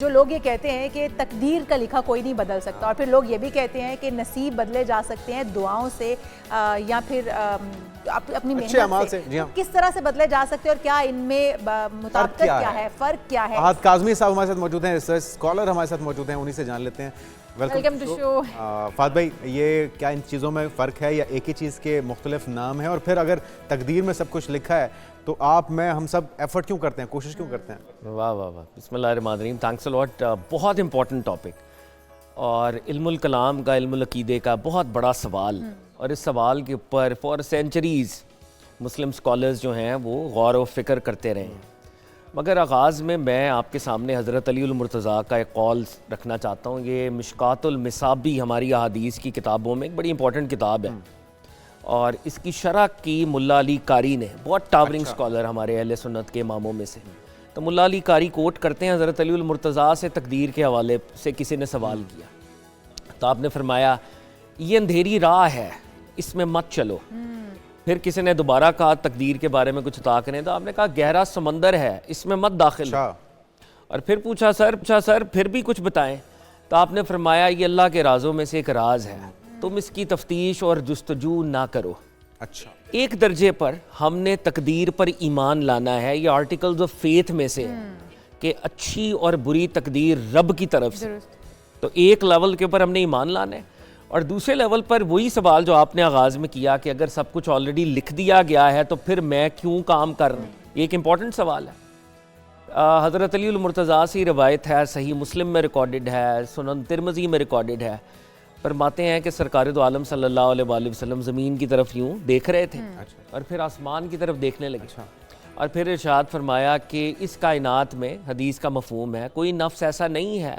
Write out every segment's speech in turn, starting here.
جو لوگ یہ کہتے ہیں کہ تقدیر کا لکھا کوئی نہیں بدل سکتا، اور پھر لوگ یہ بھی کہتے ہیں کہ نصیب بدلے جا سکتے ہیں دعاؤں سے یا پھر اپنی محنت سے، کس طرح سے بدلے جا سکتے ہیں اور کیا ان میں مطابقت کیا ہے، فرق کیا ہے؟ احد کاظمی صاحب ہمارے ساتھ موجود ہیں، ریسرچ اسکالر ہمارے ساتھ موجود ہیں، انہی سے جان لیتے ہیں۔ Welcome to show. فہد بھائی، یہ کیا ان چیزوں میں فرق ہے یا ایک ہی چیز کے مختلف نام ہیں؟ اور پھر اگر تقدیر میں سب کچھ لکھا ہے تو آپ میں ہم سب ایفرٹ کیوں کرتے ہیں، کوشش کیوں کرتے ہیں؟ واہ واہ واہ، بسم اللہ الرحمن الرحیم، تھینکس اے لاٹ۔ بہت امپورٹنٹ ٹاپک اور علم الکلام کا، علم العقیدے کا بہت بڑا سوال، اور اس سوال کے اوپر فار سینچریز مسلم اسکالرز جو ہیں وہ غور و فکر کرتے رہے ہیں۔ مگر آغاز میں آپ کے سامنے حضرت علی المرتضیٰ کا ایک قول رکھنا چاہتا ہوں۔ یہ مشکات المصابیح ہماری احادیث کی کتابوں میں ایک بڑی امپورٹنٹ کتاب ہے، اور اس کی شرح کی ملا علی قاری نے، بہت ٹاورنگ اسکالر ہمارے اہل سنت کے اماموں میں سے۔ تو ملا علی قاری کوٹ کرتے ہیں حضرت علی المرتضیٰ سے تقدیر کے حوالے سے کسی نے سوال کیا تو آپ نے فرمایا یہ اندھیری راہ ہے، اس میں مت چلو۔ پھر کسی نے دوبارہ کہا تقدیر کے بارے میں کچھ عطا کریں تو آپ نے کہا گہرا سمندر ہے، اس میں مت داخل ہو۔ اور پھر پوچھا سر پھر بھی کچھ بتائیں، تو آپ نے فرمایا یہ اللہ کے رازوں میں سے ایک راز ہے، تم اس کی تفتیش اور جستجو نہ کرو۔ اچھا، ایک درجے پر ہم نے تقدیر پر ایمان لانا ہے، یہ آرٹیکلز آف فیتھ میں سے کہ اچھی اور بری تقدیر رب کی طرف سے۔ تو ایک لیول کے اوپر ہم نے ایمان لانا ہے، اور دوسرے لیول پر وہی سوال جو آپ نے آغاز میں کیا کہ اگر سب کچھ آلریڈی لکھ دیا گیا ہے تو پھر میں کیوں کام کر رہا ہوں، یہ ایک امپورٹنٹ سوال ہے۔ حضرت علی المرتضیٰ سے روایت ہے، صحیح مسلم میں ریکارڈڈ ہے، سنن ترمذی میں ریکارڈڈ ہے، فرماتے ہیں کہ سرکار دو عالم صلی اللہ علیہ وآلہ وسلم زمین کی طرف یوں دیکھ رہے تھے اور پھر آسمان کی طرف دیکھنے لگے، اور پھر ارشاد فرمایا کہ اس کائنات میں، حدیث کا مفہوم ہے، کوئی نفس ایسا نہیں ہے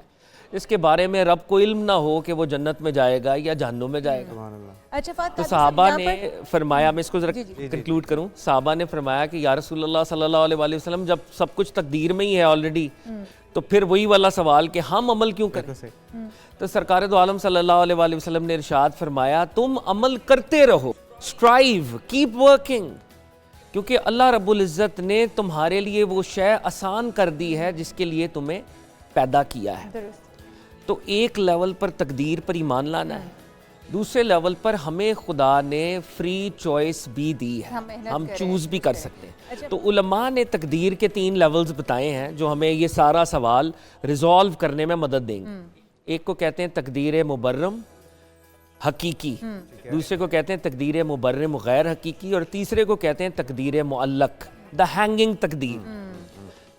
اس کے بارے میں رب کو علم نہ ہو کہ وہ جنت میں جائے گا یا جہنم میں جائے گا۔ تو صحابہ نے فرمایا، میں اس کو ذرا کنکلوڈ کروں، صحابہ نے فرمایا کہ یا رسول اللہ صلی اللہ علیہ وآلہ وسلم جب سب کچھ تقدیر میں ہی ہے آلریڈی، تو پھر وہی والا سوال کہ ہم عمل کیوں کریں؟ تو سرکار دو عالم صلی اللہ علیہ وآلہ وسلم نے ارشاد فرمایا تم عمل کرتے رہو، اسٹرائیو، کیپ ورکنگ، کیونکہ اللہ رب العزت نے تمہارے لیے وہ شے آسان کر دی ہے جس کے لیے تمہیں پیدا کیا ہے۔ تو ایک لیول پر تقدیر پر ایمان لانا ہے، دوسرے لیول پر ہمیں خدا نے فری چوائس بھی دی ہے، ہم چوز بھی کر سکتے ہیں۔ تو علماء نے تقدیر کے 3 لیولز بتائے ہیں جو ہمیں یہ سارا سوال ریزالو کرنے میں مدد دیں گے۔ ایک کو کہتے ہیں تقدیر مبرم حقیقی، دوسرے کو کہتے ہیں تقدیر مبرم غیر حقیقی، اور تیسرے کو کہتے ہیں تقدیر معلق، دا ہینگنگ تقدیر۔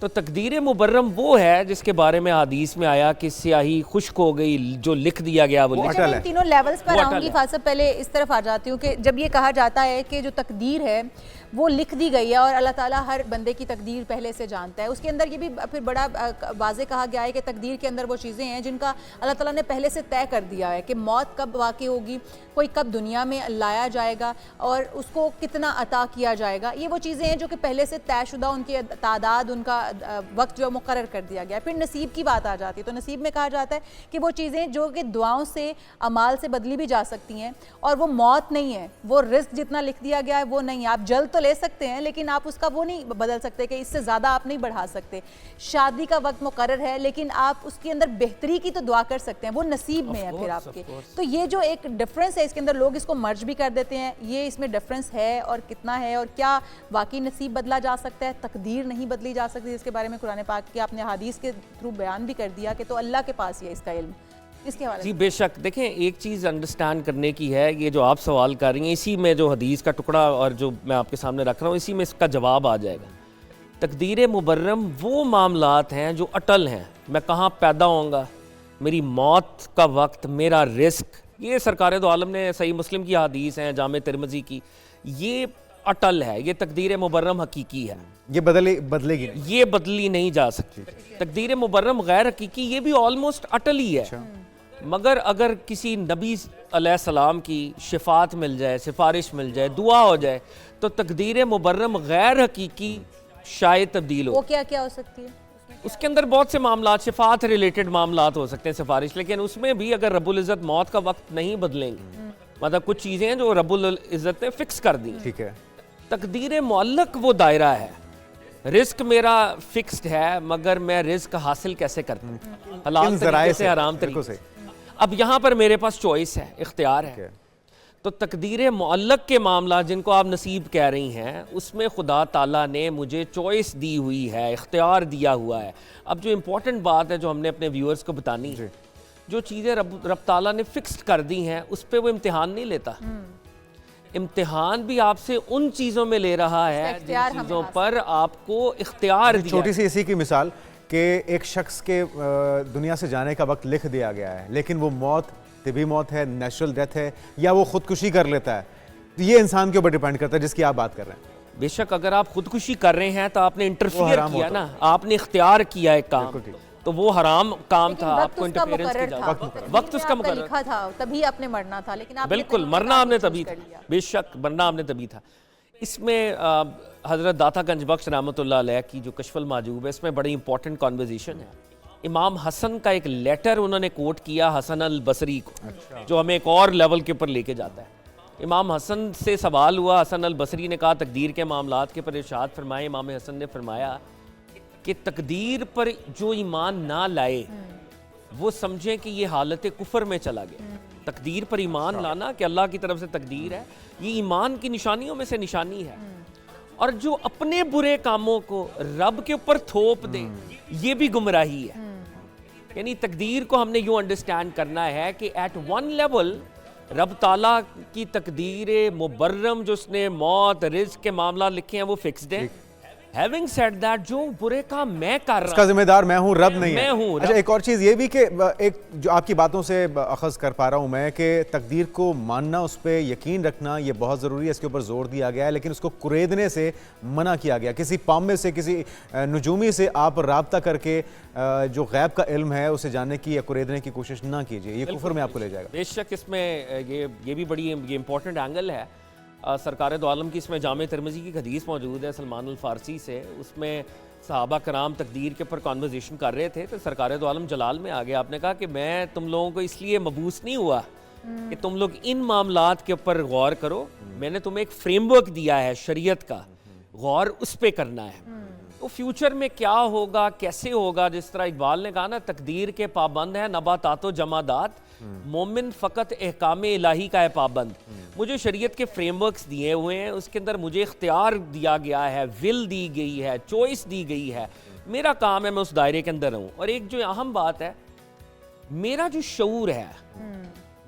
تو تقدیر مبرم وہ ہے جس کے بارے میں حدیث میں آیا کہ سیاہی خشک ہو گئی، جو لکھ دیا گیا وہ لکھ میں تینوں لیولز پر آؤں گی۔ فاصل پہلے اس طرف آ جاتی ہوں کہ جب یہ کہا جاتا ہے کہ جو تقدیر ہے وہ لکھ دی گئی ہے اور اللہ تعالیٰ ہر بندے کی تقدیر پہلے سے جانتا ہے، اس کے اندر یہ بھی پھر بڑا واضح کہا گیا ہے کہ تقدیر کے اندر وہ چیزیں ہیں جن کا اللہ تعالیٰ نے پہلے سے طے کر دیا ہے کہ موت کب واقع ہوگی، کوئی کب دنیا میں لایا جائے گا اور اس کو کتنا عطا کیا جائے گا۔ یہ وہ چیزیں ہیں جو کہ پہلے سے طے شدہ، ان کی تعداد، ان کا وقت جو مقرر کر دیا گیا ہے۔ پھر نصیب کی بات آ جاتی ہے، تو نصیب میں کہا جاتا ہے کہ وہ چیزیں جو کہ دعاؤں سے، اعمال سے بدلی بھی جا سکتی ہیں، اور وہ موت نہیں ہے، وہ رزق جتنا لکھ دیا گیا ہے وہ نہیں ہے۔ آپ جل تو لے سکتے ہیں لیکن آپ اس کا وہ نہیں بدل سکتے کہ اس سے زیادہ آپ نہیں بڑھا سکتے۔ شادی کا وقت مقرر ہے لیکن آپ اس کے اندر بہتری کی تو دعا کر سکتے ہیں، وہ نصیب میں ہے پھر آپ کے۔ تو یہ جو ایک ڈفرنس ہے اس کے اندر، لوگ اس کو مرج بھی کر دیتے ہیں، یہ اس میں ڈفرنس ہے اور کتنا ہے، اور کیا واقعی نصیب بدلا جا سکتا ہے، تقدیر نہیں بدلی جا سکتی، جس کے بارے میں قرآن پاک کے آپ نے حدیث کے تھرو بیان بھی کر دیا کہ تو اللہ کے پاس ہی ہے اس کا علم۔ اس کے حوالے جی بے شک، دیکھیں ایک چیز انڈرسٹینڈ کرنے کی ہے، یہ جو آپ سوال کر رہی ہیں اسی میں جو حدیث کا ٹکڑا اور جو میں آپ کے سامنے رکھ رہا ہوں اسی میں اس کا جواب آ جائے گا۔ تقدیر مبرم وہ معاملات ہیں جو اٹل ہیں، میں کہاں پیدا ہوں گا، میری موت کا وقت، میرا رزق، یہ سرکار دو عالم نے صحیح مسلم کی حدیث ہیں، جامع ترمذی کی، یہ اٹل ہے، یہ تقدیر مبرم حقیقی ہے، یہ بدلے گی، یہ بدلی نہیں جا سکتی۔ تقدیر مبرم غیر حقیقی یہ بھی آلموسٹ اٹل ہی ہے، مگر اگر کسی نبی علیہ السلام کی شفاعت مل جائے، سفارش مل جائے، دعا ہو جائے، تو تقدیر مبرم غیر حقیقی شاید تبدیل ہو۔ وہ کیا کیا ہو سکتی ہے؟ اس کے اندر بہت سے معاملات، شفاعت ریلیٹڈ معاملات ہو سکتے ہیں، سفارش، لیکن اس میں بھی اگر رب العزت موت کا وقت نہیں بدلیں گے، مطلب کچھ چیزیں ہیں جو رب العزت نے فکس کر دی۔ ٹھیک ہے۔ تقدیر معلق وہ دائرہ ہے رزق میرا فکسڈ ہے مگر میں رزق حاصل کیسے کرتا ہوں، حلال طریقے سے حرام طریقے سے. اب یہاں پر میرے پاس چوائس ہے، اختیار ہے. تو تقدیر معلق کے معاملات جن کو آپ نصیب کہہ رہی ہیں اس میں خدا تعالیٰ نے مجھے چوائس دی ہوئی ہے، اختیار دیا ہوا ہے. اب جو امپورٹنٹ بات ہے جو ہم نے اپنے ویورز کو بتانی ہے، جو چیزیں رب تعالیٰ نے فکسڈ کر دی ہیں اس پہ وہ امتحان نہیں لیتا. امتحان بھی آپ سے ان چیزوں میں لے رہا ہے جن چیزوں پر آپ کو اختیار دیا. چھوٹی سی اسی کی مثال کہ ایک شخص کے دنیا سے جانے کا وقت لکھ دیا گیا ہے لیکن وہ موت طبی موت ہے، نیچرل ڈیتھ ہے، یا وہ خودکشی کر لیتا ہے. تو یہ انسان کے اوپر ڈیپینڈ کرتا ہے جس کی آپ بات کر رہے ہیں. بے شک اگر آپ خودکشی کر رہے ہیں تو آپ نے انٹرفیئر کیا نا، آپ نے اختیار کیا ایک کام، تو وہ حرام کام تھا. آپ کو انٹرفیئرنس کی اجازت، وقت اس کا مقرر لکھا تھا تبھی آپ نے مرنا تھا، لیکن آپ بالکل مرنا آپ نے تبھی تھا. بے شک مرنا آپ نے تبھی تھا. اس میں حضرت داتا گنج بخش رحمۃ اللہ علیہ کی جو کشف المحجوب ہے اس میں بڑی امپورٹنٹ کانورزیشن ہے. امام حسن کا ایک لیٹر انہوں نے کوٹ کیا حسن البصری کو، جو ہمیں ایک اور لیول کے اوپر لے کے جاتا ہے. امام حسن سے سوال ہوا، حسن البصری نے کہا تقدیر کے معاملات کے پر ارشاد فرمائے. امام حسن نے فرمایا کہ تقدیر پر جو ایمان نہ لائے وہ سمجھیں کہ یہ حالت کفر میں چلا گیا. تقدیر پر ایمان لانا کہ اللہ کی طرف سے تقدیر ہے، یہ ایمان کی نشانیوں میں سے نشانی ہے. اور جو اپنے برے کاموں کو رب کے اوپر تھوپ دے یہ بھی گمراہی ہے. یعنی تقدیر کو ہم نے یوں انڈرسٹینڈ کرنا ہے کہ ایٹ ون لیول رب تعالیٰ کی تقدیر مبرم جو اس نے موت رزق کے معاملات لکھے ہیں وہ فکسڈ ہیں. ہیونگ سیڈ دیٹ جو برے کام میں کر رہا اس کا ذمہ دار میں ہوں، رب نہیں ہے. میں ہوں. اچھا ایک اور چیز یہ بھی کہ ایک جو آپ کی باتوں سے اخذ کر پا رہا ہوں میں کہ تقدیر کو ماننا، اس پہ یقین رکھنا یہ بہت ضروری ہے، اس کے اوپر زور دیا گیا ہے، لیکن اس کو کریدنے سے منع کیا گیا. کسی پامے سے، کسی نجومی سے آپ رابطہ کر کے جو غیب کا علم ہے اسے جاننے کی یا کریدنے کی کوشش نہ کیجیے، یہ کفر میں آپ کو لے جائے گا. بے شک اس میں یہ بھی بڑی یہ امپورٹنٹ اینگل ہے. سرکار دو عالم کی اس میں جامع ترمذی کی حدیث موجود ہے سلمان الفارسی سے، اس میں صحابہ کرام تقدیر کے اوپر کانورزیشن کر رہے تھے تو سرکار دو عالم جلال میں آ گیا. آپ نے کہا کہ میں تم لوگوں کو اس لیے مبعوث نہیں ہوا کہ تم لوگ ان معاملات کے اوپر غور کرو، میں نے تمہیں ایک فریم ورک دیا ہے شریعت کا، غور اس پہ کرنا ہے. تو فیوچر میں کیا ہوگا، کیسے ہوگا، جس طرح اقبال نے کہا نا تقدیر کے پابند ہیں نباتات و جمادات، مومن فقط احکام الہی کا ہے پابند. مجھے شریعت کے فریم ورکس دیے ہوئے ہیں، اس کے اندر مجھے اختیار دیا گیا ہے، ول دی گئی ہے، چوائس دی گئی ہے. میرا کام ہے میں اس دائرے کے اندر رہوں. اور ایک جو اہم بات ہے، میرا جو شعور ہے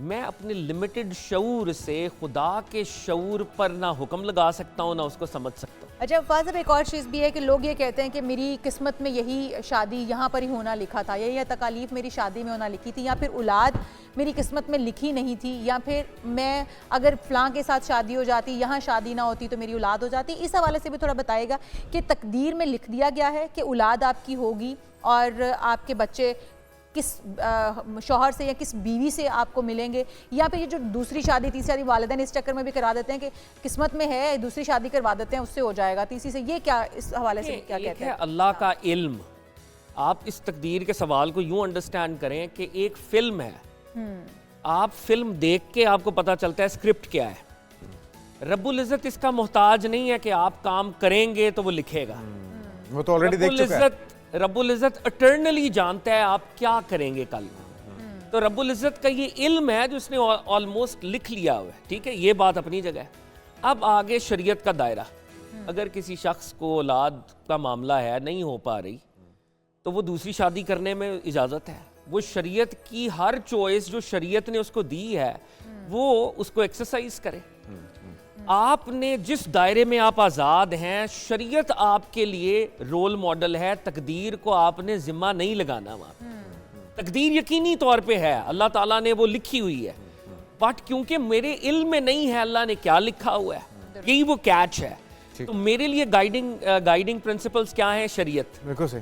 میں اپنے لمیٹڈ شعور سے خدا کے شعور پر نہ حکم لگا سکتا ہوں نہ اس کو سمجھ سکتا ہوں. اچھا فاضل صاحب ایک اور چیز بھی ہے کہ لوگ یہ کہتے ہیں کہ میری قسمت میں یہی شادی یہاں پر ہی ہونا لکھا تھا، یا تکالیف میری شادی میں ہونا لکھی تھی، یا پھر اولاد میری قسمت میں لکھی نہیں تھی، یا پھر میں اگر فلاں کے ساتھ شادی ہو جاتی، یہاں شادی نہ ہوتی تو میری اولاد ہو جاتی. اس حوالے سے بھی تھوڑا بتائے گا کہ تقدیر میں لکھ دیا گیا ہے کہ اولاد آپ کی ہوگی اور آپ کے بچے کس شوہر سے یا کس بیوی سے آپ کو ملیں گے، یا پھر یہ جو دوسری شادی تیسری شادی والدین اس چکر میں بھی کرا دیتے ہیں کہ قسمت میں ہے دوسری شادی کروا دیتے ہیں اس سے ہو جائے گا تیسری سے، یہ کیا اس حوالے سے کیا کہتے ہیں؟ اللہ کا علم. آپ اس تقدیر کے سوال کو یوں انڈرسٹینڈ کریں کہ ایک فلم ہے، آپ فلم دیکھ کے آپ کو پتا چلتا ہے اسکرپٹ کیا ہے. رب العزت اس کا محتاج نہیں ہے کہ آپ کام کریں گے تو وہ لکھے گا، وہ تو آلریڈی دیکھ چکا ہے. رب العزت اٹرنلی جانتا ہے آپ کیا کریں گے کل. تو رب العزت کا یہ علم ہے جو اس نے آلموسٹ لکھ لیا ہوا ہے. ٹھیک ہے، یہ بات اپنی جگہ ہے. اب آگے شریعت کا دائرہ، اگر کسی شخص کو اولاد کا معاملہ ہے نہیں ہو پا رہی تو وہ دوسری شادی کرنے میں اجازت ہے. وہ شریعت کی ہر چوائس جو شریعت نے اس کو دی ہے وہ اس کو ایکسرسائز کرے. آپ نے جس دائرے میں آپ آزاد ہیں، شریعت آپ کے لیے رول ماڈل ہے. تقدیر کو آپ نے ذمہ نہیں لگانا. وہاں تقدیر یقینی طور پہ ہے، اللہ تعالیٰ نے وہ لکھی ہوئی ہے، بٹ کیونکہ میرے علم میں نہیں ہے اللہ نے کیا لکھا ہوا ہے، یہی وہ کیچ ہے. تو میرے لیے گائیڈنگ پرنسپلز کیا ہیں؟ شریعت. بالکل صحیح.